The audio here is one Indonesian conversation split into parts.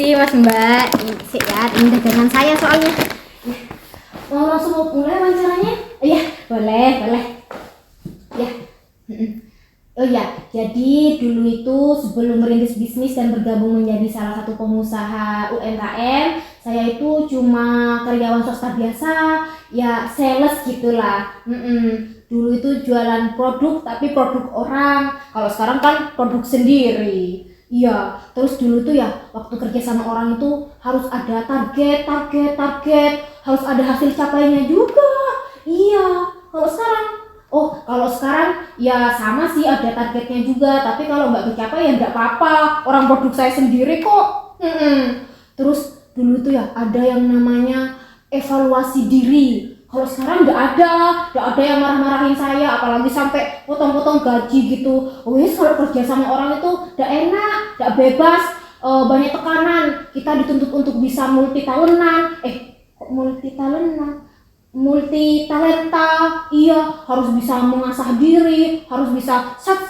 Makasih Mas Mbak. Sik ya, ini dagangan saya soalnya. Mau langsung mulai wawancaranya? Iya, boleh. Ya. Oh ya, jadi dulu itu sebelum merintis bisnis dan bergabung menjadi salah satu pengusaha UMKM, saya itu cuma karyawan swasta biasa, ya sales gitulah. Dulu itu jualan produk, tapi produk orang. Kalau sekarang kan produk sendiri. Iya, terus dulu tuh ya waktu kerja sama orang itu harus ada target, harus ada hasil capainya juga. Iya, kalau sekarang ya sama sih ada targetnya juga, tapi kalau nggak tercapai ya nggak apa-apa. Orang produk saya sendiri kok. Terus dulu tuh ya ada yang namanya evaluasi diri. Kalau sekarang nggak ada yang marah-marahin saya, apalagi sampai potong-potong gaji gitu. Wes kalau kerja sama orang itu nggak enak, nggak bebas, banyak tekanan. Kita dituntut untuk bisa multi multi talenta, iya harus bisa mengasah diri, harus bisa sat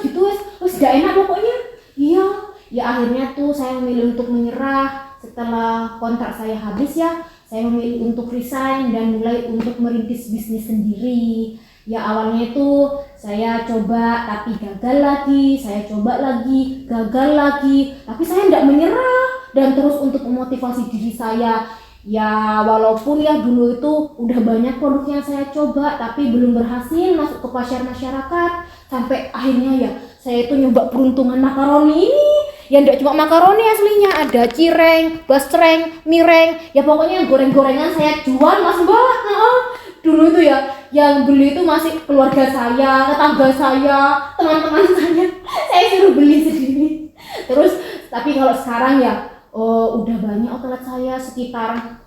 gitu wes gak enak pokoknya. Iya, ya akhirnya tuh saya memilih untuk menyerah setelah kontrak saya habis ya. Saya memilih untuk resign dan mulai untuk merintis bisnis sendiri. Ya awalnya itu saya coba tapi gagal lagi, saya coba lagi, gagal lagi, tapi saya tidak menyerah dan terus untuk memotivasi diri saya. Ya walaupun ya dulu itu udah banyak produk yang saya coba tapi belum berhasil masuk ke pasar masyarakat, sampai akhirnya ya saya itu nyoba peruntungan makaroni ini. Ya enggak cuma makaroni aslinya, ada cireng, basreng, mireng, ya pokoknya goreng-gorengan saya jual Mas Mbak. Dulu itu ya yang beli itu masih keluarga saya, tetangga saya, teman-teman saya suruh beli sendiri. Terus tapi kalau sekarang ya udah banyak outlet saya, sekitar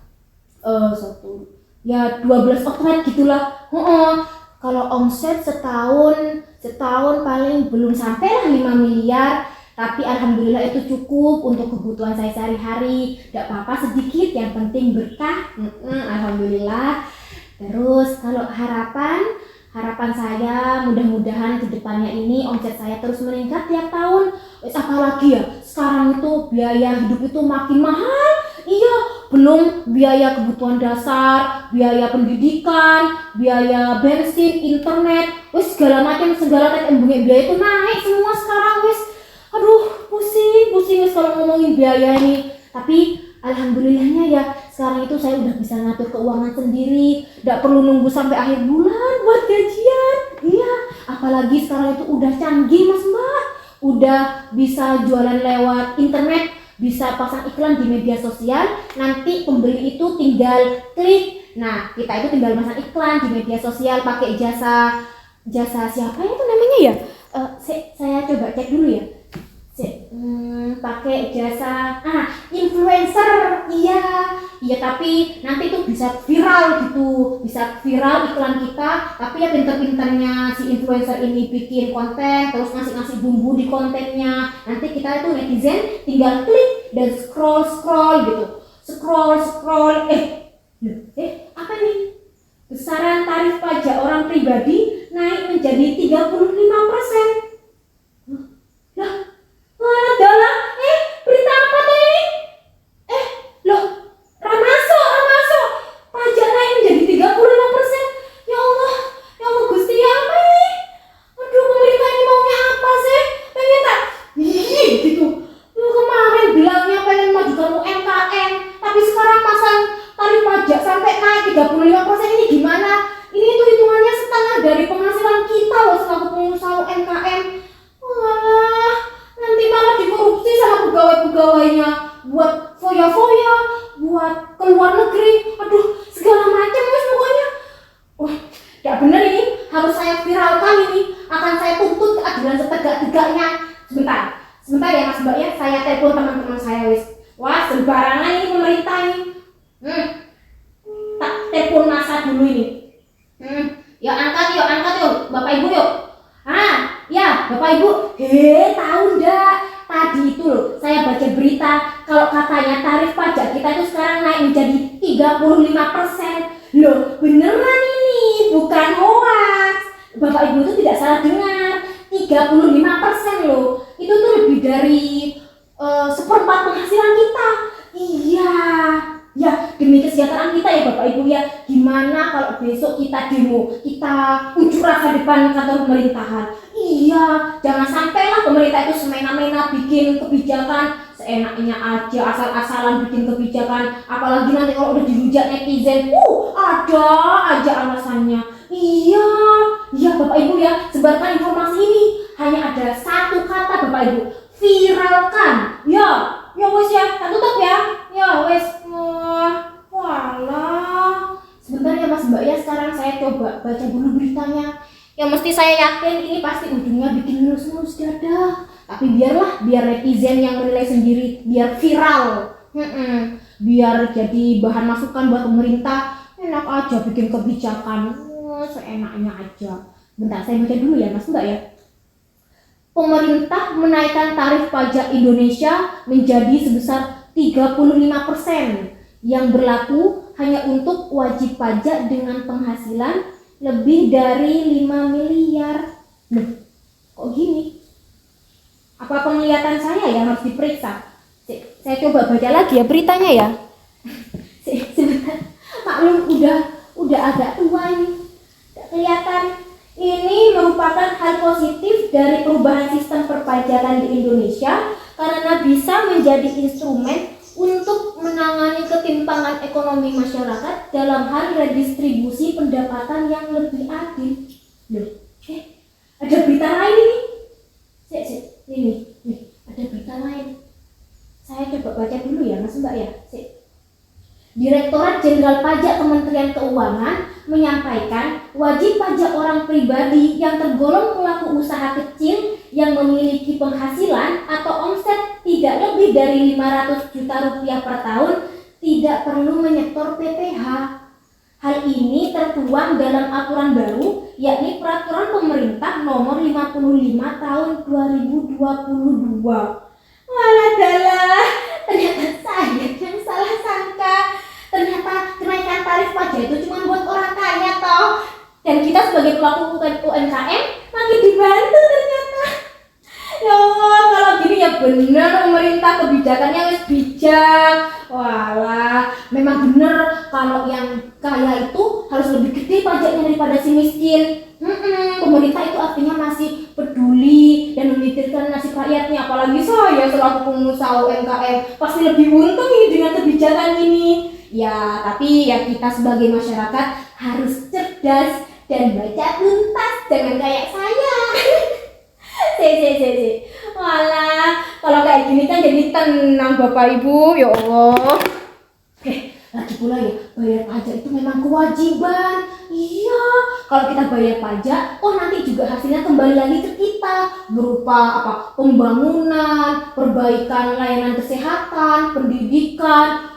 12 outlet gitulah. Kalau omset setahun paling belum sampai lah 5 miliar, tapi alhamdulillah itu cukup untuk kebutuhan saya sehari-hari. Tidak apa-apa sedikit, yang penting berkah. Alhamdulillah. Terus kalau harapan saya mudah-mudahan ke depannya ini omset saya terus meningkat tiap tahun. Apalagi ya sekarang itu biaya hidup itu makin mahal. Iya, belum biaya kebutuhan dasar, biaya pendidikan, biaya bensin, internet, segala macam biaya itu naik semua sekarang Aduh, pusing kalau ngomongin biaya ini. Tapi alhamdulillahnya ya sekarang itu saya udah bisa ngatur keuangan sendiri, tidak perlu nunggu sampai akhir bulan buat gajian. Iya, apalagi sekarang itu udah canggih Mas Mbak, udah bisa jualan lewat internet, bisa pasang iklan di media sosial, nanti pembeli itu tinggal klik. Nah, kita itu tinggal pasang iklan di media sosial pakai jasa siapa itu namanya ya? Saya coba cek dulu ya. Pakai jasa influencer. Iya tapi nanti itu bisa viral gitu, bisa viral iklan kita. Tapi ya pinter-pinternya si influencer ini bikin konten, terus ngasih bumbu di kontennya. Nanti kita itu netizen tinggal klik dan scroll gitu, apa nih? Besaran tarif pajak orang pribadi naik menjadi 35%. Adalah berita apa tuh ini? Ramasuk pajak naik menjadi 35%. Ya Allah Gusti, apa ini? Aduh, pemerintah ini maunya apa sih? Pengen tak gitu. Kemarin bilangnya pengen majukan UMKM, tapi sekarang pasang tarif pajak sampai naik 35%. Ini gimana? Ini tuh hitungannya setengah dari penghasilan kita loh selaku pengusaha UMKM. Nanti malah dikorupsi sama pegawai-pegawainya buat foya-foya, buat keluar negeri, aduh segala macam pokoknya. Gak bener ini, harus saya viralkan ini, akan saya tuntut keadilan setegak-tegaknya. Sebentar ya Mas Mbak ya, saya telepon teman-teman saya sembarangan ini pemerintah ini. Tak telepon masa dulu ini. Yuk angkat yuk, Bapak Ibu yuk. Ya, Bapak Ibu, tahu enggak? Tadi itu loh, saya baca berita kalau katanya tarif pajak kita itu sekarang naik menjadi 35%. Loh, beneran ini, bukan hoax. Bapak Ibu itu tidak salah dengar, 35% loh. Itu tuh lebih dari seperempat penghasilan kita. Iya, ya demi kesejahteraan kita ya Bapak Ibu ya. Gimana kalau besok kita demo, kita unjuk rasa depan kantor pemerintahan? Iya, jangan sampailah pemerintah itu semena-mena bikin kebijakan seenaknya aja, asal-asalan bikin kebijakan. Apalagi nanti kalau udah dihujat netizen, ada aja alasannya. Iya, iya Bapak Ibu ya, sebarkan informasi ini. Hanya ada satu kata Bapak Ibu, viralkan. Ya wes ya, tak tutup ya. Ya wes. Walah. Sebentar ya Mas Mbak ya, sekarang saya coba baca dulu beritanya. Ya mesti saya yakin ini pasti ujungnya bikin ngelus-ngelus dada. Tapi biar netizen yang menilai sendiri, biar viral. Biar jadi bahan masukan buat pemerintah. Enak aja bikin kebijakan, seenaknya aja. Bentar saya baca dulu ya Mas Mbak ya. Pemerintah menaikkan tarif pajak Indonesia menjadi sebesar 35% yang berlaku hanya untuk wajib pajak dengan penghasilan lebih dari 5 miliar. Loh, kok gini? Apa penglihatan saya yang harus diperiksa? Saya coba baca lagi ya beritanya ya. Sebentar, maklum udah agak tua ini. Tidak kelihatan. Ini merupakan hal positif dari perubahan sistem perpajakan di Indonesia karena bisa menjadi instrumen untuk menangani ketimpangan ekonomi masyarakat dalam hal redistribusi pendapatan yang lebih adil. Loh, ada berita lain ini. Ini ada berita lain. Saya coba baca dulu ya Mas Mbak ya. Direktorat Jenderal Pajak Kementerian Keuangan menyampaikan wajib pajak orang pribadi yang tergolong pelaku usaha kecil yang memiliki penghasilan atau omset tidak lebih dari 500 juta rupiah per tahun tidak perlu menyetor PPh. Hal ini tertuang dalam aturan baru, yakni Peraturan Pemerintah Nomor 55 Tahun 2022. Walah dalah, ternyata saya yang salah sangka. Ternyata kenaikan tarif pajak itu cuma buat orang kaya toh. Dan kita sebagai pelaku UMKM makin dibantu ternyata. Ya Allah, kalau gini ya bener pemerintah kebijakannya wis bijak. Walah, memang bener kalau yang kaya itu harus lebih gede pajaknya daripada si miskin. Pemerintah itu artinya masih peduli dan memikirkan nasib rakyatnya. Apalagi saya selaku pengusaha UMKM pasti lebih untung nih dengan kebijakan ini. Ya, tapi ya kita sebagai masyarakat harus cerdas dan baca tuntas, jangan kayak saya. Walah, kalau kayak gini kan jadi tenang Bapak Ibu, ya Allah. Lagi pula ya, bayar pajak itu memang kewajiban. Iya, kalau kita bayar pajak, nanti juga hasilnya kembali lagi ke kita berupa pembangunan, perbaikan layanan kesehatan, pendidikan,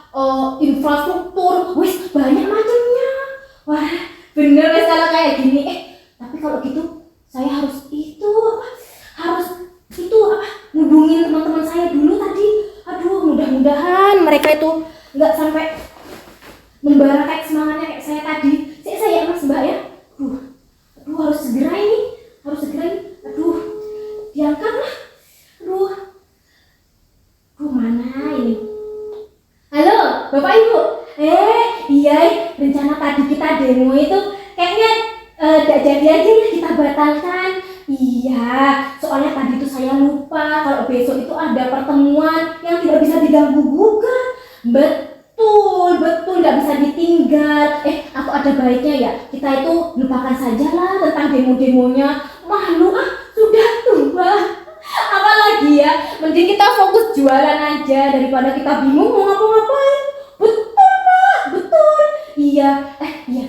infrastruktur, banyak macamnya. Wah, bener wes kalau kayak gini. Tapi kalau gitu saya harus ngubungin teman-teman saya dulu tadi. Aduh, mudah-mudahan mereka itu nggak sampai membara kayak semangatnya kayak saya tadi. Saya Mas Mbak ya. Aduh, harus segera ini. Aduh, diangkat lah. Aduh, mana ini? Halo, Bapak Ibu. Iya, rencana tadi kita demo itu kayaknya gak jadi aja ya, kita batalkan. Iya, soalnya tadi itu saya lupa kalau besok itu ada pertemuan yang tidak bisa diganggu gugat. Betul, gak bisa ditinggal. Aku ada baiknya ya, kita itu lupakan sajalah tentang demo-demonya. Malu sudah tua. Apalagi ya, mending kita fokus jualan aja daripada kita bingung mau ngapa-ngapain. Betul Pak, betul. Iya,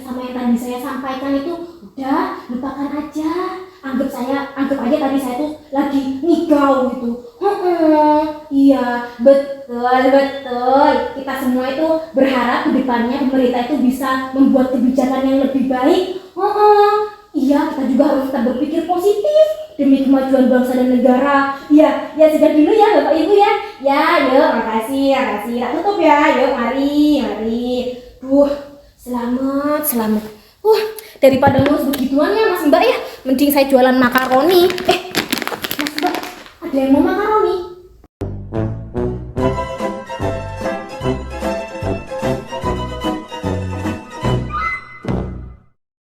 sama yang tadi saya sampaikan itu udah lupakan aja. Anggap aja tadi saya tuh lagi ngigau gitu. Iya, betul. Kita semua itu berharap ke depannya pemerintah itu bisa membuat kebijakan yang lebih baik. Iya, kita juga harus tetap berpikir positif demi kemajuan bangsa dan negara. Ya sudah dulu ya Bapak Ibu ya. Ya, yuk, makasih. Tak tutup ya. Yuk, mari. Selamat. Daripada ngurus begituan ya Mas Mbak ya, mending saya jualan makaroni. Mas Mbak, ada yang mau makaroni?